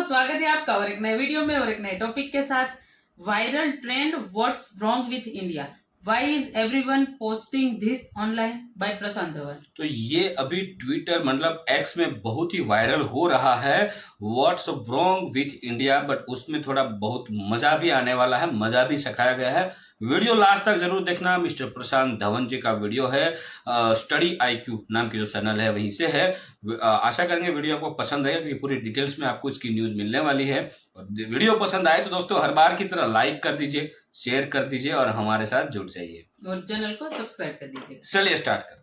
स्वागत है आपका और एक नए वीडियो में और एक नए टॉपिक के साथ। Viral trend what's wrong with India, why is everyone posting this online, by Prashant Dhawan. तो ये अभी ट्विटर मतलब एक्स में बहुत ही वायरल हो रहा है what's wrong with India, but उसमें थोड़ा बहुत मजा भी आने वाला है, मजा भी सिखाया गया है। वीडियो लास्ट तक जरूर देखना। मिस्टर प्रशांत धवन जी का वीडियो है, स्टडी IQ नाम की जो चैनल है वहीं से है। आशा करेंगे वीडियो आपको पसंद आए, क्योंकि पूरी डिटेल्स में आपको इसकी न्यूज मिलने वाली है। और वीडियो पसंद आए तो दोस्तों हर बार की तरह लाइक कर दीजिए, शेयर कर दीजिए और हमारे साथ जुड़ जाइए और चैनल को सब्सक्राइब कर दीजिए। चलिए स्टार्ट करते हैं।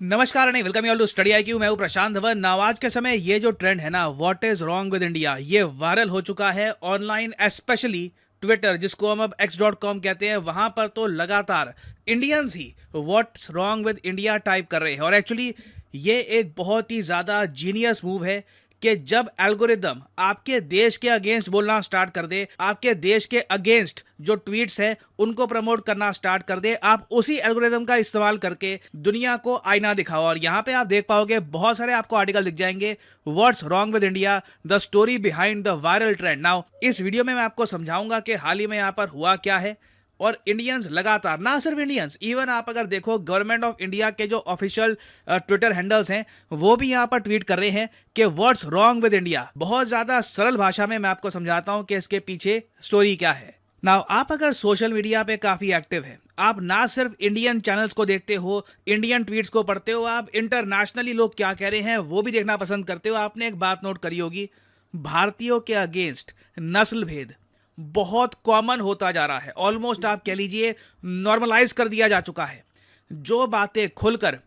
नमस्कार नहीं, welcome you all to study IQ। मैं हूं प्रशांत धवन। नाउ आज के समय ये जो ट्रेंड है ना, what is wrong with India, ये वायरल हो चुका है ऑनलाइन, स्पेशली ट्विटर जिसको हम अब x.com कहते हैं। वहां पर तो लगातार Indians he what's wrong with India type कर रहे हैं। और एक्चुअली ये एक बहुत ही ज़्यादा जीनियस मूव है कि जब एल्गोरिदम आपके देश के अगेंस्ट बोलना स्टार्ट कर दे, आपके देश के अगेंस्ट जो ट्वीट्स है उनको प्रमोट करना स्टार्ट कर दे, आप उसी एल्गोरिदम का इस्तेमाल करके दुनिया को आईना दिखाओ। और यहाँ पे आप देख पाओगे बहुत सारे आपको आर्टिकल दिख जाएंगे, what's wrong with India, the story behind the viral trend. Now इस वीडियो में मैं आपको समझाऊंगा कि हाल ही में यहाँ पर हुआ क्या है। और इंडियंस लगातार, ना सिर्फ इंडियंस, इवन आप अगर देखो गवर्नमेंट ऑफ इंडिया के जो ऑफिशियल ट्विटर हैंडल्स हैं वो भी यहाँ पर ट्वीट कर रहे हैं कि व्हाट्स रॉन्ग विद इंडिया। बहुत ज़्यादा सरल भाषा में मैं आपको समझाता हूँ कि इसके पीछे स्टोरी क्या है। नाउ आप अगर सोशल मीडिया पे काफ़ी एक्टिव हैं, आप ना सिर्फ इंडियन चैनल्स को देखते हो, इंडियन ट्वीट्स को पढ़ते हो, आप इंटरनेशनली लोग क्या कह रहे हैं वो भी देखना पसंद करते हो। आपने एक बात नोट करी होगी, भारतीयों के अगेंस्ट नस्ल भेद बहुत कॉमन होता जा रहा है। ऑलमोस्ट आप कह लीजिए नॉर्मलाइज कर दिया जा चुका है। जो बातें खुलकर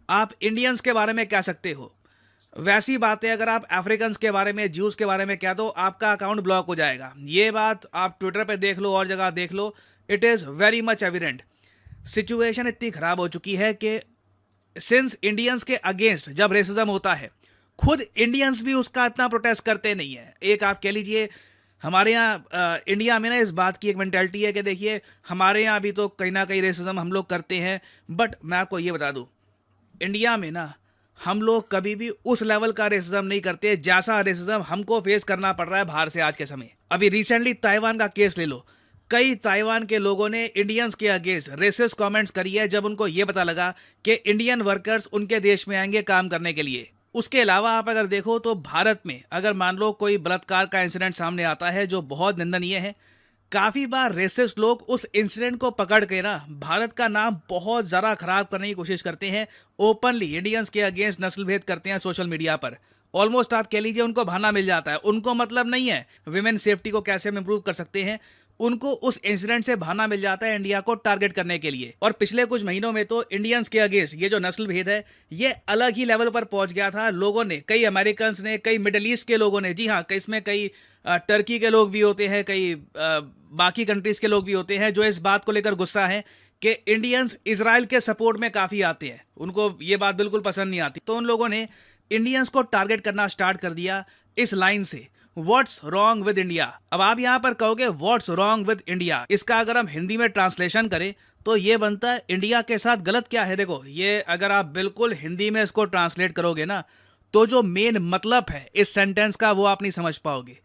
आप इंडियंस के बारे में कह सकते हो, वैसी बातें अगर आप अफ्रीकन्स के बारे में, ज्यूज के बारे में कह दो, आपका अकाउंट ब्लॉक हो जाएगा। ये बात आप ट्विटर पे देख लो और जगह देख लो, it is very much evident. Situation इतनी ख़राब हो चुकी है कि सिंस इंडियंस के अगेंस्ट जब रेसिज्म होता है, खुद इंडियंस भी उसका इतना प्रोटेस्ट करते नहीं है। एक आप कह लीजिए हमारे यहाँ इंडिया में ना इस बात की एक मेंटालिटी है कि देखिए हमारे यहाँ भी तो कहीं ना कहीं रेसिज्म हम लोग करते हैं, बट मैं आपको ये बता दूँ, इंडिया में ना हम लोग कभी भी उस लेवल का रेसिज्म नहीं करते जैसा रेसिज्म हमको फेस करना पड़ रहा है बाहर से आज के समय। अभी रिसेंटली ताइवान का केस ले लो, कई ताइवान के लोगों ने इंडियंस के अगेंस्ट रेसिस्ट कमेंट्स करी है जब उनको ये पता लगा कि इंडियन वर्कर्स उनके देश में आएंगे काम करने के लिए। उसके अलावा आप अगर देखो तो भारत में अगर मान लो कोई बलात्कार का इंसिडेंट सामने आता है जो बहुत निंदनीय है, काफ़ी बार रेसिस्ट लोग उस इंसिडेंट को पकड़ के ना भारत का नाम बहुत ज़्यादा खराब करने की कोशिश करते हैं। ओपनली इंडियंस के अगेंस्ट नस्ल भेद करते हैं सोशल मीडिया पर। ऑलमोस्ट आप कह लीजिए उनको बहाना मिल जाता है। उनको मतलब नहीं है विमेन सेफ्टी को कैसे हम इम्प्रूव कर सकते हैं, उनको उस इंसिडेंट से बहाना मिल जाता है इंडिया को टारगेट करने के लिए। और पिछले कुछ महीनों में तो इंडियंस के अगेंस्ट ये जो नस्ल भेद है ये अलग ही लेवल पर पहुंच गया था। लोगों ने, कई अमेरिकन्स ने, कई मिडल ईस्ट के लोगों ने, जी हाँ, इसमें कई टर्की के लोग भी होते हैं, कई बाकी कंट्रीज के लोग भी होते हैं जो इस बात को लेकर गुस्सा है कि इंडियंस इजराइल के सपोर्ट में काफ़ी आते हैं, उनको ये बात बिल्कुल पसंद नहीं आती। तो उन लोगों ने इंडियंस को टारगेट करना स्टार्ट कर दिया इस लाइन से, व्हाट्स रॉन्ग विद इंडिया। अब आप यहां पर कहोगे व्हाट्स रॉन्ग विद इंडिया, इसका अगर हम हिंदी में ट्रांसलेशन करें तो ये बनता है इंडिया के साथ गलत क्या है। देखो, ये अगर आप बिल्कुल हिंदी में इसको ट्रांसलेट करोगे ना तो जो मेन मतलब है इस सेंटेंस का वो आप नहीं समझ पाओगे।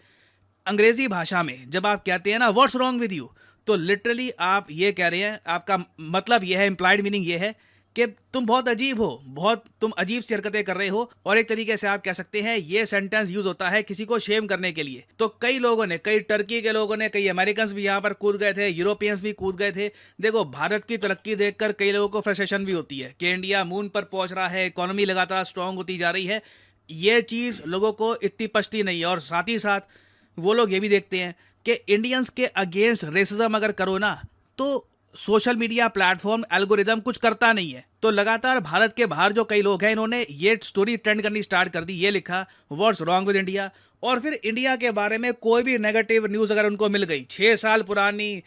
अंग्रेजी भाषा में जब आप कहते हैं ना व्हाट्स रॉन्ग विद यू, तो लिटरली आप ये कह रहे हैं, आपका मतलब ये है, इंप्लाइड मीनिंग ये है कि तुम बहुत अजीब हो, बहुत तुम अजीब सी हरकतें कर रहे हो। और एक तरीके से आप कह सकते हैं ये सेंटेंस यूज होता है किसी को शेम करने के लिए। तो कई लोगों ने, कई टर्की के लोगों ने, कई अमेरिकन्स भी यहाँ पर कूद गए थे, यूरोपियंस भी कूद गए थे। देखो, भारत की तरक्की देखकर कई लोगों को फ्रस्ट्रेशन भी होती है कि इंडिया मून पर पहुंच रहा है, इकोनॉमी लगातार स्ट्रांग होती जा रही है। ये चीज़ लोगों को इतनी पछती नहीं है। और साथ ही साथ वो लोग ये भी देखते हैं कि इंडियंस के अगेंस्ट रेसिज्म अगर करो ना तो सोशल मीडिया प्लेटफॉर्म एल्गोरिदम कुछ करता नहीं है। तो लगातार भारत के बाहर जो कई लोग हैं इन्होंने ये स्टोरी ट्रेंड करनी स्टार्ट कर दी, ये लिखा व्हाट्स रॉन्ग विद इंडिया। और फिर इंडिया के बारे में कोई भी नेगेटिव न्यूज़ अगर उनको मिल गई, 6 साल पुरानी,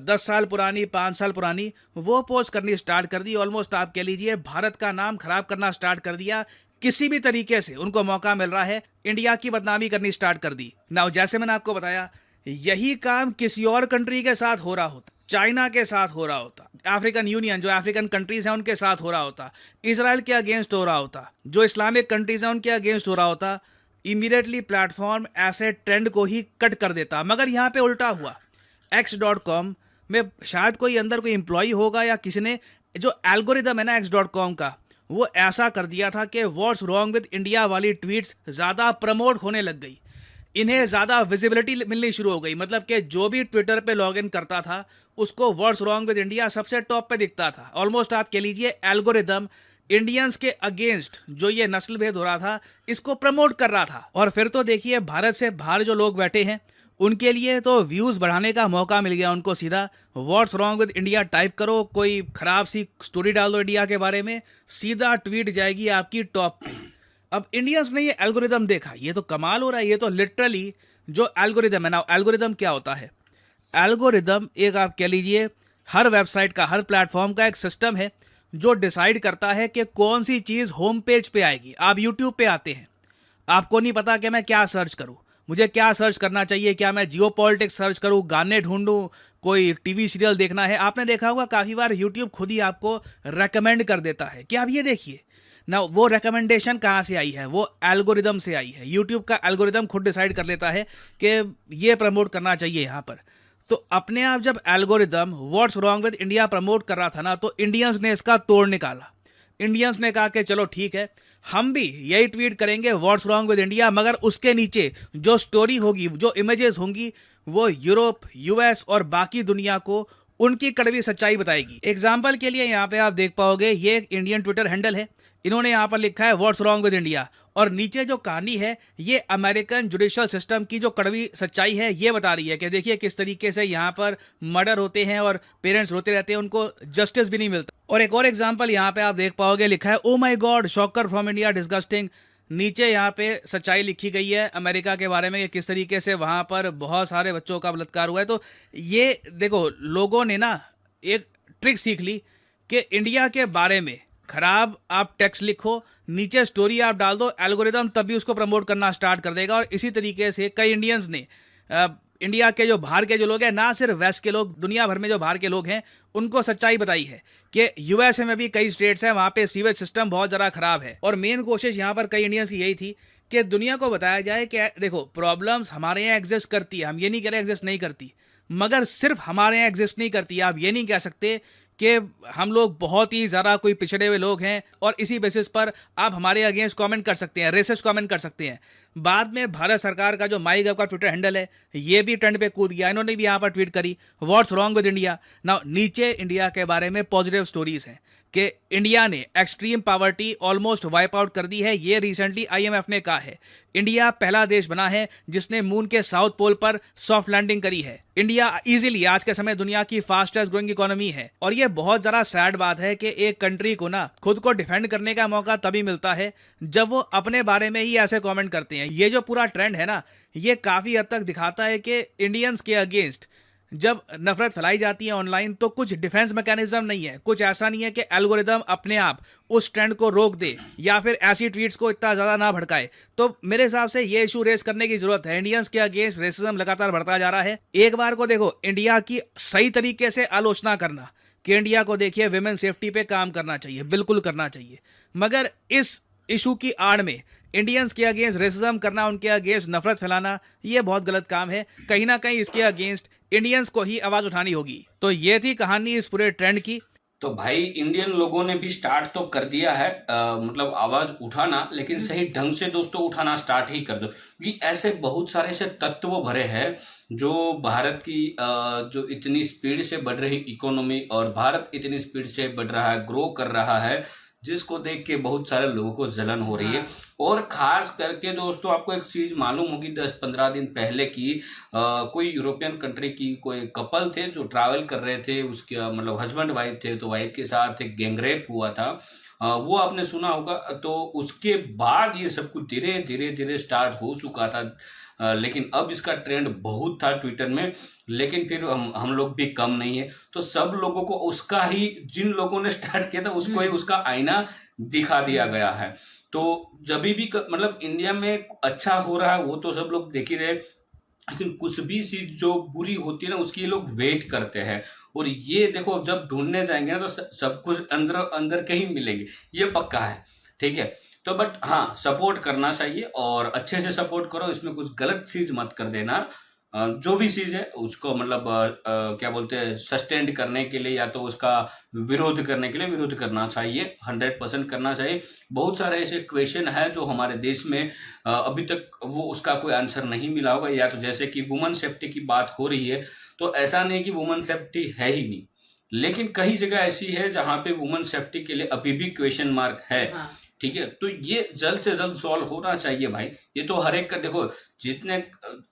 10 साल पुरानी, 5 साल पुरानी, वो पोस्ट करनी स्टार्ट कर दी। ऑलमोस्ट आप कह लीजिए भारत का नाम खराब करना स्टार्ट कर दिया। किसी भी तरीके से उनको मौका मिल रहा है इंडिया की बदनामी करनी स्टार्ट कर दी। नाउ जैसे मैंने आपको बताया, यही काम किसी और कंट्री के साथ हो रहा होता, चाइना के साथ हो रहा होता, अफ्रीकन यूनियन जो अफ्रीकन कंट्रीज हैं उनके साथ हो रहा होता, इसराइल के अगेंस्ट हो रहा होता, जो इस्लामिक कंट्रीज हैं उनके अगेंस्ट हो रहा होता, इमीडिएटली प्लेटफॉर्म ऐसे ट्रेंड को ही कट कर देता। मगर यहाँ पे उल्टा हुआ, x.com में शायद कोई अंदर कोई एम्प्लॉय होगा या किसी ने, जो एल्गोरिदम है ना x.com का, वो ऐसा कर दिया था कि व्हाट्स रॉन्ग विद इंडिया वाली ट्वीट्स ज़्यादा प्रमोट होने लग गई, इन्हें ज़्यादा विजिबिलिटी मिलनी शुरू हो गई। मतलब कि जो भी ट्विटर पे लॉगिन करता था उसको व्हाट्स रॉन्ग विद इंडिया सबसे टॉप पे दिखता था। ऑलमोस्ट आप कह लीजिए एल्गोरिदम इंडियंस के अगेंस्ट जो ये नस्ल भेद हो रहा था इसको प्रमोट कर रहा था। और फिर तो देखिए भारत से बाहर जो लोग बैठे हैं उनके लिए तो व्यूज़ बढ़ाने का मौका मिल गया। उनको सीधा what's wrong with India type करो, कोई ख़राब सी स्टोरी डाल दो इंडिया के बारे में, सीधा ट्वीट जाएगी आपकी टॉप पे। अब इंडियंस ने ये एल्गोरिदम देखा, ये तो कमाल हो रहा है, ये तो लिटरली जो एल्गोरिदम है ना, एल्गोरिदम क्या होता है? एल्गोरिदम एक आप कह लीजिए हर वेबसाइट का, हर प्लेटफॉर्म का एक सिस्टम है जो डिसाइड करता है कि कौन सी चीज़ होम पेज पे आएगी। आप यूट्यूब पे आते हैं, आपको नहीं पता कि मैं क्या सर्च करूं, मुझे क्या सर्च करना चाहिए, क्या मैं जियो पॉलिटिक्स सर्च करूं, गाने ढूंढूं, कोई टीवी सीरियल देखना है। आपने देखा होगा काफ़ी बार यूट्यूब खुद ही आपको रेकमेंड कर देता है कि आप ये देखिए ना। वो रेकमेंडेशन कहाँ से आई है? वो एल्गोरिदम से आई है। यूट्यूब का एल्गोरिदम खुद डिसाइड कर लेता है कि ये प्रमोट करना चाहिए यहाँ पर। तो अपने आप जब algorithm what's wrong with India promote कर रहा था ना, तो इंडियंस ने इसका तोड़ निकाला। इंडियंस ने कहा कि चलो ठीक है, हम भी यही ट्वीट करेंगे व्हाट्स रॉन्ग विद इंडिया, मगर उसके नीचे जो स्टोरी होगी, जो इमेजेस होंगी, वो यूरोप, यूएस और बाकी दुनिया को उनकी कड़वी सच्चाई बताएगी। एग्जाम्पल के लिए यहाँ पे आप देख पाओगे, ये एक इंडियन ट्विटर हैंडल है, इन्होंने यहाँ पर लिखा है व्हाट्स रॉन्ग विद इंडिया, और नीचे जो कहानी है ये अमेरिकन जुडिशियल सिस्टम की जो कड़वी सच्चाई है ये बता रही है कि देखिए किस तरीके से यहाँ पर मर्डर होते हैं और पेरेंट्स रोते रहते हैं, उनको जस्टिस भी नहीं मिलता। और एक और एग्जांपल यहाँ पे आप देख पाओगे, लिखा है oh my God shocker from India disgusting. नीचे यहाँ पे सच्चाई लिखी गई है अमेरिका के बारे में कि किस तरीके से वहाँ पर बहुत सारे बच्चों का बलात्कार हुआ है। तो ये देखो, लोगों ने ना एक ट्रिक सीख ली कि इंडिया के बारे में खराब आप टेक्स्ट लिखो, नीचे स्टोरी आप डाल दो, एल्गोरिदम तभी उसको प्रमोट करना स्टार्ट कर देगा। और इसी तरीके से कई इंडियंस ने इंडिया के जो बाहर के जो लोग हैं, ना सिर्फ वेस्ट के लोग, दुनिया भर में जो बाहर के लोग हैं, उनको सच्चाई बताई है कि यूएसए में भी कई स्टेट्स हैं वहाँ पे सीवेज सिस्टम बहुत ज़्यादा खराब है। और मेन कोशिश यहाँ पर कई इंडियंस की यही थी कि दुनिया को बताया जाए कि देखो प्रॉब्लम्स हमारे यहाँ एग्जिस्ट करती है, हम ये नहीं कह रहे एग्जिस्ट नहीं करती, मगर सिर्फ हमारे यहाँ एग्जिस्ट नहीं करती। आप ये नहीं कह सकते कि हम लोग बहुत ही ज़्यादा कोई पिछड़े हुए लोग हैं और इसी बेसिस पर आप हमारे अगेंस्ट कमेंट कर सकते हैं, रेसिस्ट कमेंट कर सकते हैं। बाद में भारत सरकार का जो माई गव का ट्विटर हैंडल है ये भी ट्रेंड पे कूद गया, इन्होंने भी यहाँ पर ट्वीट करी व्हाट्स रॉन्ग विद इंडिया। ना नीचे इंडिया के बारे में पॉजिटिव स्टोरीज हैं कि इंडिया ने extreme poverty almost wipe out कर दी है, ये रिसेंटली आईएमएफ ने कहा है। इंडिया पहला देश बना है जिसने मून के साउथ पोल पर सॉफ्ट लैंडिंग करी है। इंडिया इजीली आज के समय दुनिया की फास्टेस्ट ग्रोइंग इकोनॉमी है। और ये बहुत ज़्यादा सैड बात है कि एक कंट्री को ना खुद को डिफेंड करने का मौका तभी मिलता है जब वो अपने बारे में ही ऐसे कमेंट करते हैं। ये जो पूरा ट्रेंड है ना, ये काफ़ी हद तक दिखाता है कि इंडियंस के अगेंस्ट जब नफरत फैलाई जाती है ऑनलाइन तो कुछ डिफेंस मैकेनिज्म नहीं है, कुछ ऐसा नहीं है कि एल्गोरिदम अपने आप उस ट्रेंड को रोक दे या फिर ऐसी ट्वीट्स को इतना ज़्यादा ना भड़काए। तो मेरे हिसाब से ये इशू रेस करने की जरूरत है। इंडियंस के अगेंस्ट रेसिज्म लगातार बढ़ता जा रहा है। एक बार को देखो इंडिया की सही तरीके से आलोचना करना कि इंडिया को देखिए विमेन सेफ्टी पे काम करना चाहिए, बिल्कुल करना चाहिए, मगर इस इशू की आड़ में इंडियंस के अगेंस्ट रेसिज्म करना, उनके अगेंस्ट नफरत फैलाना, ये बहुत गलत काम है। कहीं ना कहीं इसके अगेंस्ट इंडियंस को ही आवाज उठानी होगी। तो ये थी कहानी इस पूरे ट्रेंड की। तो भाई इंडियन लोगों ने भी स्टार्ट तो कर दिया है मतलब आवाज उठाना, लेकिन सही ढंग से दोस्तों उठाना स्टार्ट ही कर दो, क्योंकि ऐसे बहुत सारे से तत्व भरे हैं जो भारत की जो इतनी स्पीड से बढ़ रही इकोनॉमी और भारत इतनी स्पीड से बढ़ रहा है, ग्रो कर रहा है, जिसको देख के बहुत सारे लोगों को जलन हो रही है। और खास करके दोस्तों आपको एक चीज मालूम होगी, 10-15 दिन पहले की कोई यूरोपियन कंट्री की कोई कपल थे जो ट्रैवल कर रहे थे, उसके मतलब हस्बैंड वाइफ थे, तो वाइफ के साथ एक गैंगरेप हुआ था, वो आपने सुना होगा। तो उसके बाद ये सब कुछ धीरे धीरे धीरे स्टार्ट हो चुका था, लेकिन अब इसका ट्रेंड बहुत था ट्विटर में, लेकिन फिर हम लोग भी कम नहीं है, तो सब लोगों को उसका ही, जिन लोगों ने स्टार्ट किया था उसको ही उसका आईना दिखा दिया गया है। तो जब भी मतलब इंडिया में अच्छा हो रहा है वो तो सब लोग देख ही रहे, लेकिन कुछ भी चीज जो बुरी होती है ना उसकी ये लोग वेट करते हैं। और ये देखो अब जब ढूंढने जाएंगे ना तो सब कुछ अंदर अंदर के ही मिलेंगे, ये पक्का है। ठीक है, तो बट हाँ सपोर्ट करना चाहिए और अच्छे से सपोर्ट करो, इसमें कुछ गलत चीज मत कर देना। जो भी चीज है उसको मतलब क्या बोलते हैं सस्टेंड करने के लिए या तो उसका विरोध करने के लिए विरोध करना चाहिए, 100% करना चाहिए। बहुत सारे ऐसे क्वेश्चन है जो हमारे देश में अभी तक वो उसका कोई आंसर नहीं मिला होगा, या तो जैसे कि वुमेन सेफ्टी की बात हो रही है तो ऐसा नहीं कि वुमेन सेफ्टी है ही नहीं, लेकिन कई जगह ऐसी है जहां पे वुमेन सेफ्टी के लिए अभी भी क्वेश्चन मार्क है। हाँ। ठीक है, तो ये जल्द से जल्द सॉल्व होना चाहिए भाई। ये तो हर एक का देखो, जितने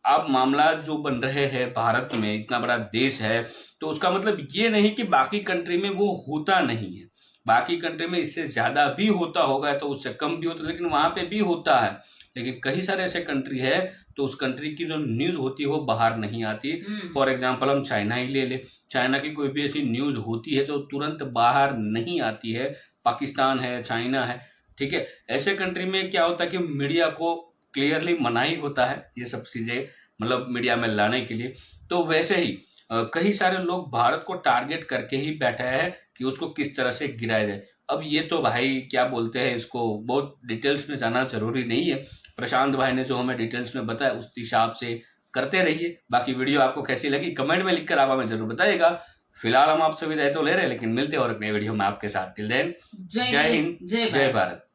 आप मामला जो बन रहे हैं भारत में, इतना बड़ा देश है, तो उसका मतलब ये नहीं कि बाकी कंट्री में वो होता नहीं है। बाकी कंट्री में इससे ज्यादा भी होता होगा, तो उससे कम भी होता, लेकिन वहां पे भी होता है। लेकिन कई सारे ऐसे कंट्री है तो उस कंट्री की जो न्यूज होती है वो बाहर नहीं आती। फॉर एग्जाम्पल हम चाइना ही ले ले, चाइना की कोई भी ऐसी न्यूज होती है तो तुरंत बाहर नहीं आती है। पाकिस्तान है, चाइना है, ठीक है, ऐसे कंट्री में क्या होता है कि मीडिया को क्लियरली मना ही होता है ये सब चीजें मतलब मीडिया में लाने के लिए। तो वैसे ही कई सारे लोग भारत को टारगेट करके ही बैठे हैं कि उसको किस तरह से गिराया जाए। अब ये तो भाई क्या बोलते हैं, इसको बहुत डिटेल्स में जाना जरूरी नहीं है। प्रशांत भाई ने जो हमें डिटेल्स में बताया उस हिसाब से करते रहिए। बाकी वीडियो आपको कैसी लगी कमेंट में लिखकर आप हमें जरूर बताइएगा। फिलहाल हम आपसे विदाई तो ले रहे हैं, लेकिन मिलते हैं और एक नए वीडियो में आपके साथ। टिल देन जय हिंद, जय जय भारत।